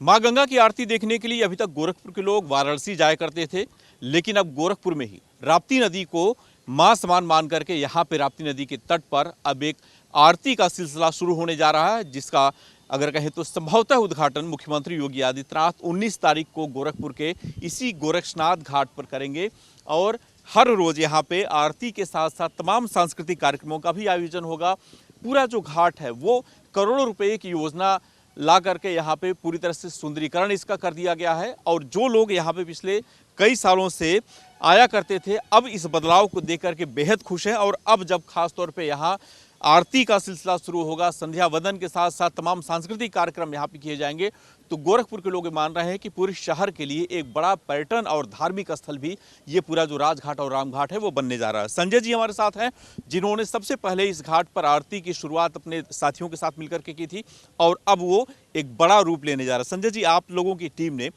माँ गंगा की आरती देखने के लिए अभी तक गोरखपुर के लोग वाराणसी जाया करते थे, लेकिन अब गोरखपुर में ही राप्ती नदी को माँ समान मान करके यहाँ पे राप्ती नदी के तट पर अब एक आरती का सिलसिला शुरू होने जा रहा है, जिसका अगर कहें तो संभवतः उद्घाटन मुख्यमंत्री योगी आदित्यनाथ 19 तारीख को गोरखपुर के इसी गोरक्षनाथ घाट पर करेंगे। और हर रोज यहाँ पे आरती के साथ साथ तमाम सांस्कृतिक कार्यक्रमों का भी आयोजन होगा। पूरा जो घाट है वो करोड़ों रुपए की योजना ला करके यहाँ पे पूरी तरह से सुंदरीकरण इसका कर दिया गया है। और जो लोग यहाँ पे पिछले कई सालों से आया करते थे, अब इस बदलाव को देख करके बेहद खुश हैं। और अब जब खास तौर पे यहाँ आरती का सिलसिला शुरू होगा, संध्या वंदन के साथ साथ तमाम सांस्कृतिक कार्यक्रम यहाँ पे किए जाएंगे, तो गोरखपुर के लोग मान रहे हैं कि पूरे शहर के लिए एक बड़ा पर्यटन और धार्मिक स्थल भी ये पूरा जो राजघाट और रामघाट है वो बनने जा रहा है। संजय जी हमारे साथ हैं, जिन्होंने सबसे पहले इस घाट पर आरती की शुरुआत अपने साथियों के साथ मिलकर के की थी और अब वो एक बड़ा रूप लेने जा रहा है। संजय जी, आप लोगों की टीम ने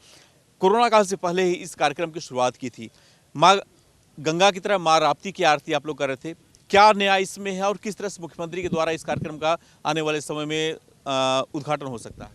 कोरोना काल से पहले ही इस कार्यक्रम की शुरुआत की थी। माँ गंगा की तरह माँ राप्ती की आरती आप लोग कर रहे थे, क्या नया इसमें है और किस तरह से मुख्यमंत्री के द्वारा इस कार्यक्रम का आने वाले समय में उद्घाटन हो सकता है?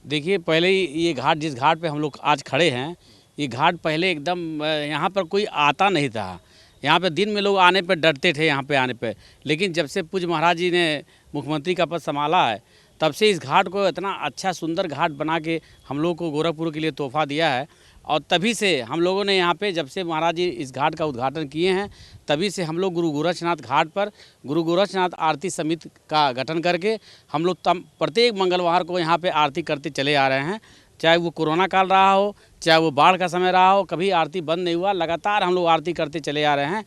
देखिए, पहले ये घाट, जिस घाट पे हम लोग आज खड़े हैं, ये घाट पहले एकदम यहाँ पर कोई आता नहीं था। यहाँ पे दिन में लोग आने पे डरते थे यहाँ पे आने पे, लेकिन जब से पूज्य महाराज जी ने मुख्यमंत्री का पद संभाला है, तब से इस घाट को इतना अच्छा सुंदर घाट बना के हम लोग को गोरखपुर के लिए तोहफा दिया है। और तभी से हम लोगों ने यहाँ पे, जब से महाराज जी इस घाट का उद्घाटन किए हैं, तभी से हम लोग गुरु गोरक्षनाथ घाट पर गुरु गोरक्षनाथ आरती समिति का गठन करके हम लोग प्रत्येक मंगलवार को यहाँ पे आरती करते चले आ रहे हैं। चाहे वो कोरोना काल रहा हो, चाहे वो बाढ़ का समय रहा हो, कभी आरती बंद नहीं हुआ, लगातार हम लोग आरती करते चले आ रहे हैं।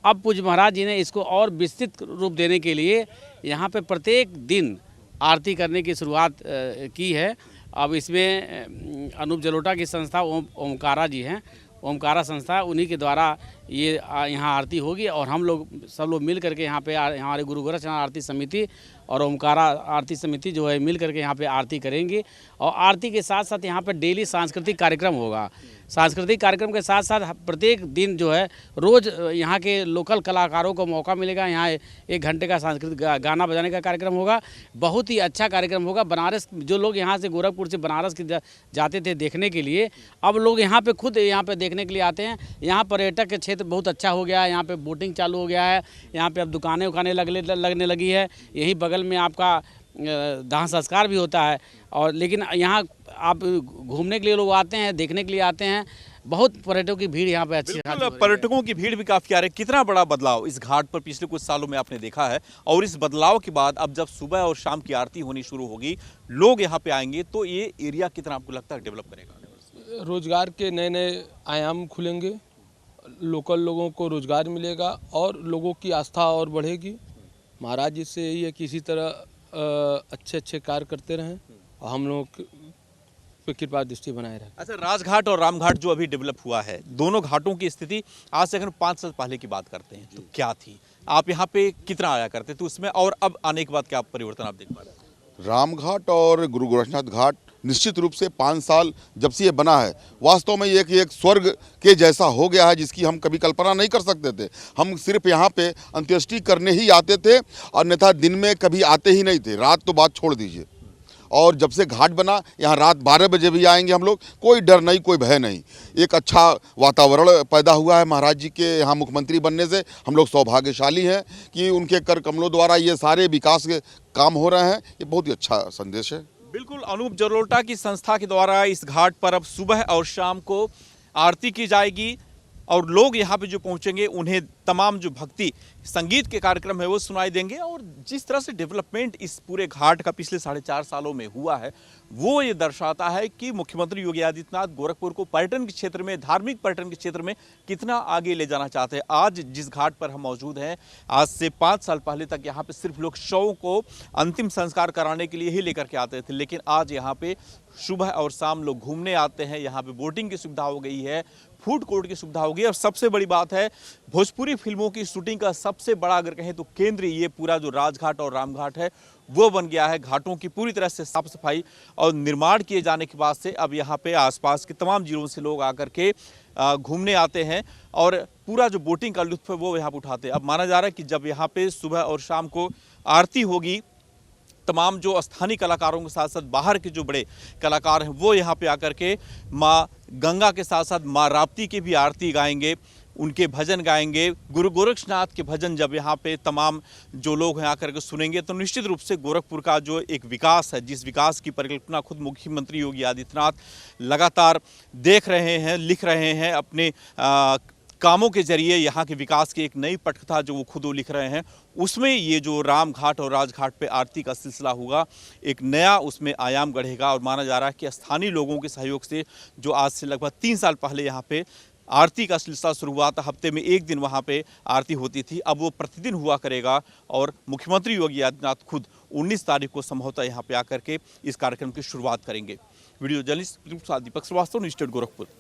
अब पूज्य महाराज जी ने इसको और विस्तृत रूप देने के लिए यहाँ पर प्रत्येक दिन आरती करने की शुरुआत की है। अब इसमें अनूप जलोटा की संस्था ओमकारा जी हैं, ओमकारा संस्था, उन्हीं के द्वारा ये यहाँ आरती होगी। और हम लोग सब लोग मिल करके यहाँ पे हमारे गुरु गोरक्षनाथ आरती समिति और ओमकारा आरती समिति जो है मिल करके यहाँ पे आरती करेंगे। और आरती के साथ साथ यहाँ पे डेली सांस्कृतिक कार्यक्रम होगा। सांस्कृतिक कार्यक्रम के साथ साथ प्रत्येक दिन जो है रोज़ यहाँ के लोकल कलाकारों को मौका मिलेगा। यहाँ 1 घंटे का सांस्कृतिक गाना बजाने का कार्यक्रम होगा। बहुत ही अच्छा कार्यक्रम होगा। बनारस, जो लोग यहाँ से गोरखपुर से बनारस जाते थे देखने के लिए, अब लोग यहाँ पे खुद यहाँ पे देखने के लिए आते हैं। यहाँ पर्यटक के क्षेत्र बहुत अच्छा हो गया है। यहाँ पे बोटिंग चालू हो गया है। यहाँ पे अब दुकानें उकानें लगने लगी है। यहीं बगल में आपका दाह संस्कार भी होता है। और लेकिन यहाँ आप घूमने के लिए लोग आते हैं, देखने के लिए आते हैं। बहुत पर्यटकों की भीड़ यहाँ पे अच्छी है। पर्यटकों की भीड़ भी काफी आ रही है। कितना बड़ा बदलाव इस घाट पर पिछले कुछ सालों में आपने देखा है, और इस बदलाव के बाद अब जब सुबह और शाम की आरती होनी शुरू होगी, लोग यहाँ पे आएंगे, तो ये एरिया कितना आपको लगता है डेवलप करेगा? रोजगार के नए नए आयाम खुलेंगे, लोकल लोगों को रोजगार मिलेगा और लोगों की आस्था और बढ़ेगी। महाराज जी से यही है कि इसी तरह अच्छे कार्य करते रहें और हम लोग पे कृपा दृष्टि बनाए रखें। अच्छा, राजघाट और रामघाट जो अभी डेवलप हुआ है, दोनों घाटों की स्थिति आज से अगर 5 साल पहले की बात करते हैं तो क्या थी? आप यहाँ पे कितना आया करते थे उसमें, और अब आने के बाद क्या परिवर्तन आप देख पा रहे हैं? रामघाट और गुरु गोरक्षनाथ घाट निश्चित रूप से 5 साल जब से ये बना है, वास्तव में ये एक स्वर्ग के जैसा हो गया है, जिसकी हम कभी कल्पना नहीं कर सकते थे। हम सिर्फ यहाँ पे अंत्येष्टि करने ही आते थे, अन्यथा दिन में कभी आते ही नहीं थे। रात तो बात छोड़ दीजिए। और जब से घाट बना, यहाँ रात 12 बजे भी आएंगे हम लोग, कोई डर नहीं, कोई भय नहीं। एक अच्छा वातावरण पैदा हुआ है महाराज जी के यहाँ मुख्यमंत्री बनने से। हम लोग सौभाग्यशाली हैं कि उनके कर कमलों द्वारा ये सारे विकास के काम हो रहे हैं। ये बहुत ही अच्छा संदेश है। बिल्कुल, अनूप जलोटा की संस्था के द्वारा इस घाट पर अब सुबह और शाम को आरती की जाएगी, और लोग यहाँ पे जो पहुँचेंगे उन्हें तमाम जो भक्ति संगीत के कार्यक्रम है वो सुनाई देंगे। और जिस तरह से डेवलपमेंट इस पूरे घाट का पिछले 4.5 सालों में हुआ है, वो ये दर्शाता है कि मुख्यमंत्री योगी आदित्यनाथ गोरखपुर को पर्यटन के क्षेत्र में, धार्मिक पर्यटन के क्षेत्र में कितना आगे ले जाना चाहते हैं। आज जिस घाट पर हम मौजूद हैं, आज से 5 साल पहले तक यहाँ पे सिर्फ लोग शवों को अंतिम संस्कार कराने के लिए ही लेकर के आते थे, लेकिन आज यहाँ पे सुबह और शाम लोग घूमने आते हैं। यहाँ पे बोटिंग की सुविधा हो गई है, फूड कोर्ट की सुविधा हो गई है, और सबसे बड़ी बात है, भोजपुरी फिल्मों की शूटिंग का सबसे बड़ा अगर कहें तो केंद्र ये पूरा जो राजघाट और रामघाट है वो बन गया है। घाटों की पूरी तरह से साफ सफाई और निर्माण किए जाने के बाद से अब यहाँ पे आसपास के तमाम जिलों से लोग आकर के घूमने आते हैं और पूरा जो बोटिंग का लुत्फ है वो यहाँ पर उठाते हैं। अब माना जा रहा है कि जब यहाँ पे सुबह और शाम को आरती होगी तमाम जो स्थानीय कलाकारों के साथ साथ बाहर के जो बड़े कलाकार हैं वो यहाँ पे आकर के माँ गंगा के साथ साथ माँ राप्ती की भी आरती गाएंगे, उनके भजन गाएंगे। गुरु गोरक्षनाथ के भजन जब यहाँ पे तमाम जो लोग हैं आकर के सुनेंगे तो निश्चित रूप से गोरखपुर का जो एक विकास है, जिस विकास की परिकल्पना खुद मुख्यमंत्री योगी आदित्यनाथ लगातार देख रहे हैं, लिख रहे हैं अपने कामों के जरिए, यहाँ के विकास की एक नई पटकथा जो वो खुद लिख रहे हैं, उसमें ये जो राम घाट और राजघाट पे आरती का सिलसिला होगा एक नया उसमें आयाम गढ़ेगा। और माना जा रहा है कि स्थानीय लोगों के सहयोग से जो आज से लगभग 3 साल पहले यहाँ पे आरती का सिलसिला शुरू हुआ था, हफ्ते में 1 दिन वहाँ पे आरती होती थी, अब वो प्रतिदिन हुआ करेगा। और मुख्यमंत्री योगी आदित्यनाथ खुद 19 तारीख को संभवतः यहाँ पे आकर के इस कार्यक्रम की शुरुआत करेंगे। वीडियो जर्नलिस्ट दीपक श्रीवास्तव, न्यूज़ 8 गोरखपुर।